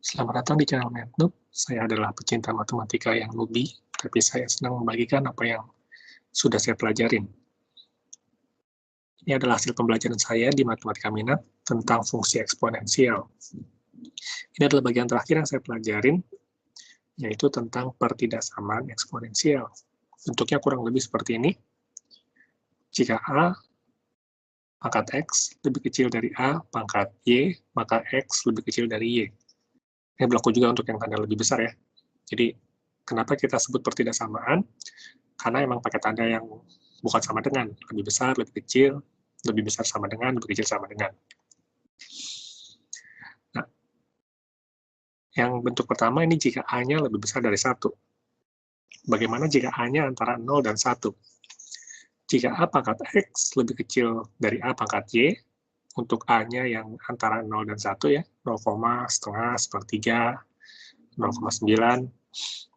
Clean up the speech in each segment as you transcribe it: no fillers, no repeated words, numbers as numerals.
Selamat datang di channel MathNoob. Saya adalah pecinta matematika yang newbie, tapi saya senang membagikan apa yang sudah saya pelajarin. Ini adalah hasil pembelajaran saya di Matematika Minat tentang fungsi eksponensial. Ini adalah bagian terakhir yang saya pelajarin, yaitu tentang pertidaksamaan eksponensial. Bentuknya kurang lebih seperti ini. Jika A pangkat X lebih kecil dari A pangkat Y, maka X lebih kecil dari Y. Ini berlaku juga untuk yang tanda lebih besar ya. Jadi, kenapa kita sebut pertidaksamaan? Karena emang pakai tanda yang bukan sama dengan, lebih besar, lebih kecil, lebih besar sama dengan, lebih kecil sama dengan. Nah, yang bentuk pertama ini jika A-nya lebih besar dari 1. Bagaimana jika A-nya antara 0 dan 1? Jika A pangkat X lebih kecil dari A pangkat Y, untuk A-nya yang antara 0 dan 1 ya, 0, setengah, sepertiga, 0,9,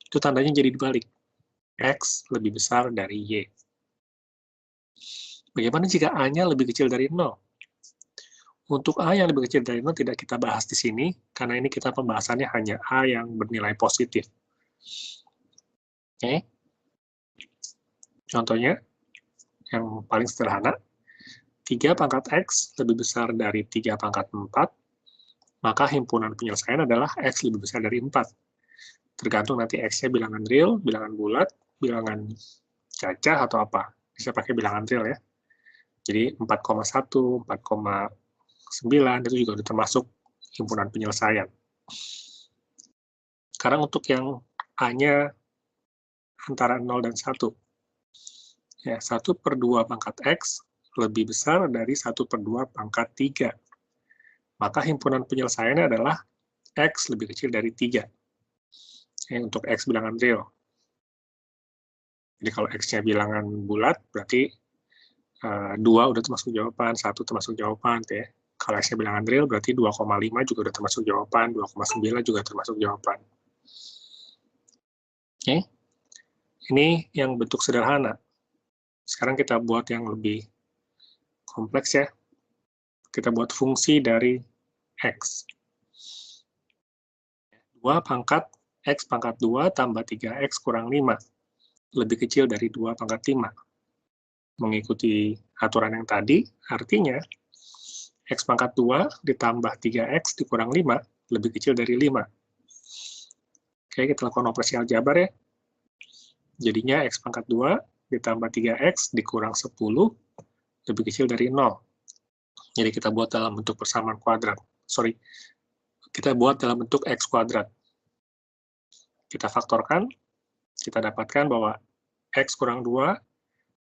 itu tandanya jadi dibalik. X lebih besar dari Y. Bagaimana jika A-nya lebih kecil dari 0? Untuk A yang lebih kecil dari 0 tidak kita bahas di sini, karena ini kita pembahasannya hanya A yang bernilai positif. Oke. Contohnya, yang paling sederhana, 3 pangkat X lebih besar dari 3 pangkat 4, maka himpunan penyelesaian adalah X lebih besar dari 4. Tergantung nanti X-nya bilangan real, bilangan bulat, bilangan cacah, atau apa. Bisa pakai bilangan real ya. Jadi 4,1, 4,9 itu juga sudah termasuk himpunan penyelesaian. Sekarang untuk yang A-nya antara 0 dan 1. Ya, 1/2 pangkat X lebih besar dari 1/2 pangkat 3. Maka himpunan penyelesaiannya adalah X lebih kecil dari 3. Ya, untuk X bilangan real. Jadi kalau X-nya bilangan bulat, berarti 2 udah termasuk jawaban, 1 termasuk jawaban, ya. Kalau X-nya bilangan real, berarti 2,5 juga udah termasuk jawaban, 2,9 juga termasuk jawaban. Oke. Ini yang bentuk sederhana. Sekarang kita buat yang lebih kompleks ya. Kita buat fungsi dari X. 2 pangkat X pangkat 2 tambah 3X kurang 5. Lebih kecil dari 2 pangkat 5. Mengikuti aturan yang tadi, artinya X pangkat 2 ditambah 3X dikurang 5, lebih kecil dari 5. Oke, kita lakukan operasi aljabar ya. Jadinya X pangkat 2 ditambah 3X dikurang 10, lebih kecil dari 0. Jadi kita buat dalam bentuk persamaan kuadrat. Kita buat dalam bentuk X kuadrat. Kita faktorkan, kita dapatkan bahwa X kurang 2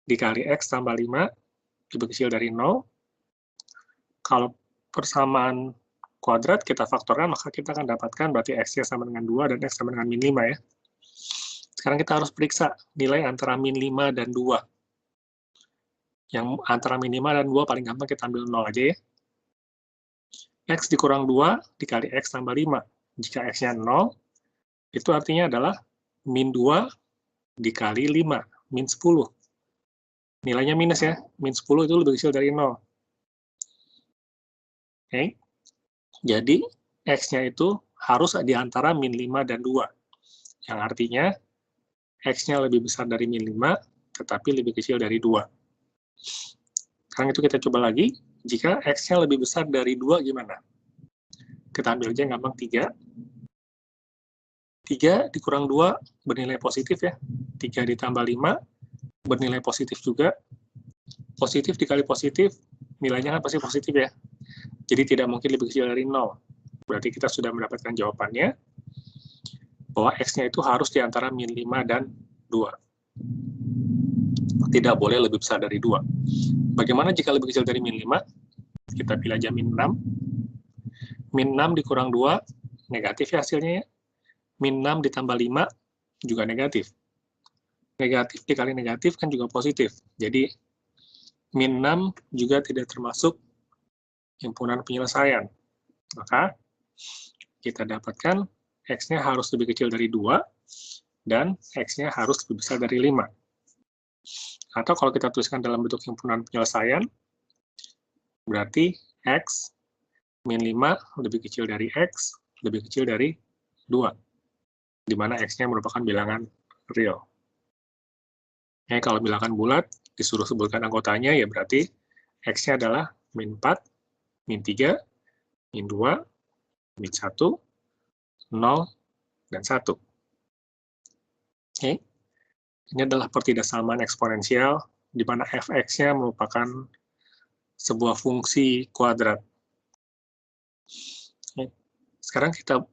dikali X tambah 5 lebih kecil dari 0. Kalau persamaan kuadrat kita faktorkan, maka kita akan dapatkan berarti X-nya sama dengan 2 dan X sama dengan min 5 ya. Sekarang kita harus periksa nilai antara min 5 dan 2. Yang antara min 5 dan 2 paling gampang kita ambil 0 aja ya. X dikurang 2 dikali X tambah 5. Jika X-nya 0, itu artinya adalah min 2 dikali 5, min 10. Nilainya minus ya, min 10 itu lebih kecil dari 0. Oke. Jadi, X-nya itu harus di antara min 5 dan 2. Yang artinya, X-nya lebih besar dari min 5, tetapi lebih kecil dari 2. Sekarang itu kita coba lagi, jika X-nya lebih besar dari 2 gimana? Kita ambil aja yang gampang 3. 3 dikurang 2 bernilai positif ya. 3 ditambah 5 bernilai positif juga. Positif dikali positif, nilainya kan pasti positif ya. Jadi tidak mungkin lebih kecil dari 0. Berarti kita sudah mendapatkan jawabannya, bahwa X-nya itu harus di antara min 5 dan 2. Tidak boleh lebih besar dari 2. Bagaimana jika lebih kecil dari min 5? Kita pilih aja min 6. Min 6 dikurang 2, negatif ya hasilnya ya. Min 6 ditambah 5, juga negatif. Negatif dikali negatif kan juga positif. Jadi, min 6 juga tidak termasuk himpunan penyelesaian. Maka, kita dapatkan X-nya harus lebih kecil dari 2, dan X-nya harus lebih besar dari 5. Atau kalau kita tuliskan dalam bentuk himpunan penyelesaian, berarti X min 5 lebih kecil dari X lebih kecil dari 2, di mana X-nya merupakan bilangan real. Kalau bilangan bulat, disuruh sebutkan anggotanya, ya berarti X-nya adalah min 4, min 3, min 2, min 1, 0, dan 1. Ini adalah pertidaksamaan eksponensial, di mana fx-nya merupakan sebuah fungsi kuadrat. Sekarang kita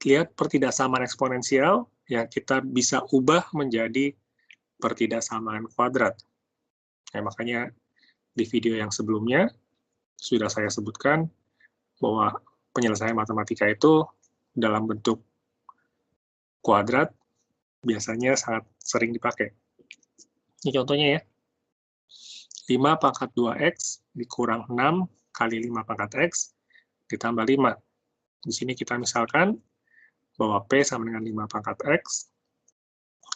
lihat pertidaksamaan eksponensial yang kita bisa ubah menjadi pertidaksamaan kuadrat. Makanya di video yang sebelumnya sudah saya sebutkan bahwa penyelesaian matematika itu dalam bentuk kuadrat biasanya sangat sering dipakai. Ini contohnya ya. 5 pangkat 2x dikurang 6 kali 5 pangkat x ditambah 5. Di sini kita misalkan bahwa P sama dengan 5 pangkat x,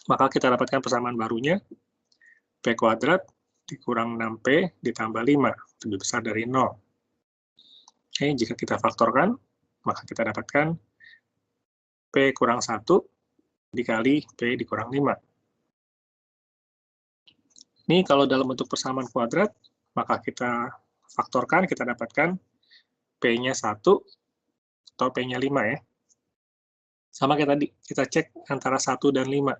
maka kita dapatkan persamaan barunya, P kuadrat dikurang 6P ditambah 5, lebih besar dari 0. Jika kita faktorkan, maka kita dapatkan P kurang 1 dikali P dikurang 5. Ini kalau dalam bentuk persamaan kuadrat, maka kita faktorkan, kita dapatkan P-nya 1 atau P-nya 5 ya. Sama kayak tadi, kita cek antara 1 dan 5.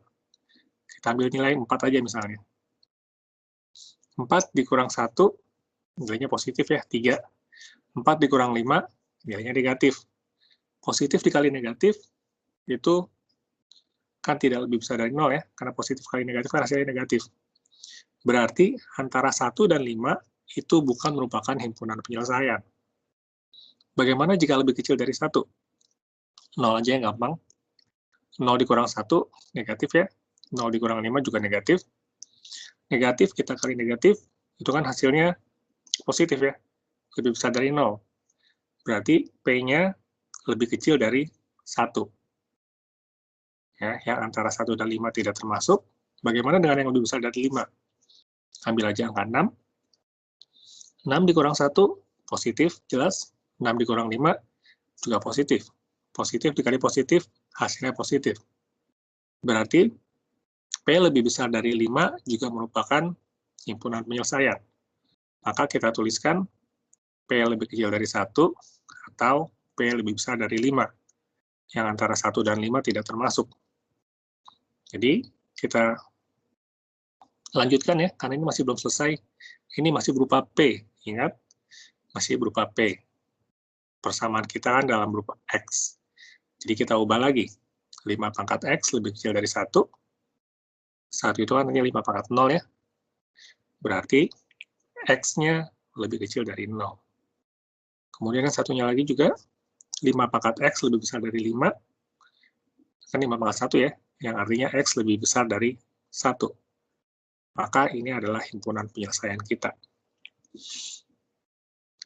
Kita ambil nilai 4 aja misalnya. 4 dikurang 1, nilainya positif ya, 3. 4 dikurang 5, nilainya negatif. Positif dikali negatif, itu kan tidak lebih besar dari 0 ya, karena positif kali negatif kan hasilnya negatif. Berarti antara 1 dan 5 itu bukan merupakan himpunan penyelesaian. Bagaimana jika lebih kecil dari 1? 0 aja yang gampang. 0 dikurang 1, negatif ya. 0 dikurang 5 juga negatif. Negatif kita kali negatif, itu kan hasilnya positif ya. Lebih besar dari 0. Berarti P-nya lebih kecil dari 1. Ya, yang antara 1 dan 5 tidak termasuk. Bagaimana dengan yang lebih besar dari 5? Ambil aja angka 6. 6 dikurang 1, positif, jelas. 6 dikurang 5, juga positif. Positif dikali positif, hasilnya positif. Berarti, P lebih besar dari 5 juga merupakan himpunan penyelesaian. Maka kita tuliskan P lebih kecil dari 1, atau P lebih besar dari 5. Yang antara 1 dan 5 tidak termasuk. Jadi, kita lanjutkan ya, karena ini masih belum selesai. Ini masih berupa P, ingat? Masih berupa P. Persamaan kita kan dalam berupa X. Jadi kita ubah lagi. 5 pangkat X lebih kecil dari 1. 1 itu kan hanya 5 pangkat 0 ya. Berarti X-nya lebih kecil dari 0. Kemudian yang satunya lagi juga, 5 pangkat X lebih besar dari 5. Kan 5 pangkat 1 ya, yang artinya X lebih besar dari 1. Maka ini adalah himpunan penyelesaian kita.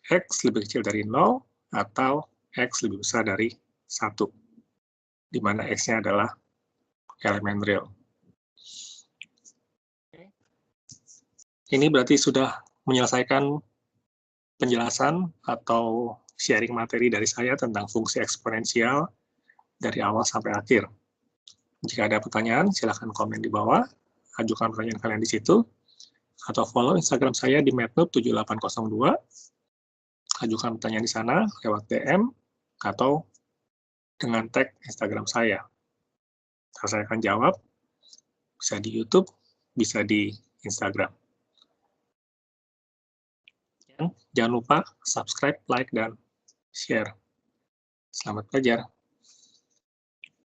X lebih kecil dari 0, atau X lebih besar dari 1. Di mana X-nya adalah elemen real. Ini berarti sudah menyelesaikan penjelasan atau sharing materi dari saya tentang fungsi eksponensial dari awal sampai akhir. Jika ada pertanyaan, silakan komen di bawah, ajukan pertanyaan kalian di situ, atau follow Instagram saya di matnoob7802, ajukan pertanyaan di sana lewat DM, atau dengan tag Instagram saya. Saya akan jawab, bisa di YouTube, bisa di Instagram. Jangan lupa subscribe, like, dan share. Selamat belajar.